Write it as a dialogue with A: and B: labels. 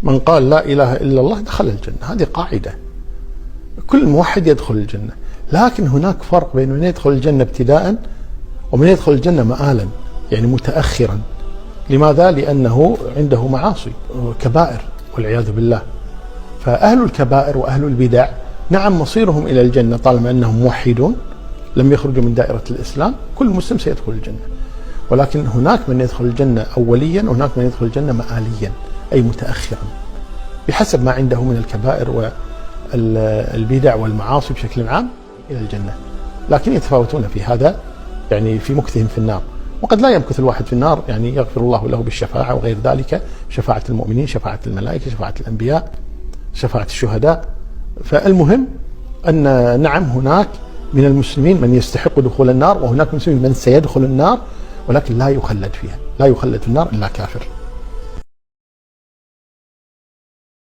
A: من قال لا إله إلا الله دخل الجنة، هذه قاعدة، كل موحد يدخل الجنة. لكن هناك فرق بين من يدخل الجنة ابتداء ومن يدخل الجنة مآلا، يعني متأخرا. لماذا؟ لأنه عنده معاصي كبائر والعياذ بالله. فأهل الكبائر وأهل البدع نعم مصيرهم إلى الجنة طالما أنهم موحدون لم يخرجوا من دائرة الإسلام، كل مسلم سيدخل الجنة. ولكن هناك من يدخل الجنة أوليا وهناك من يدخل الجنة مآليا، أي متأخرا بحسب ما عنده من الكبائر والبدع والمعاصي بشكل عام إلى الجنة. لكن يتفاوتون في هذا، يعني في مكثهم في النار. وقد لا يمكث الواحد في النار، يعني يغفر الله له بالشفاعة وغير ذلك، شفاعة المؤمنين، شفاعة الملائكة، شفاعة الأنبياء، شفاعة الشهداء. فالمهم أن نعم هناك من المسلمين من يستحق دخول النار، وهناك من المسلمين من سيدخل النار ولكن لا يخلد فيها، لا يخلد في النار إلا كافر.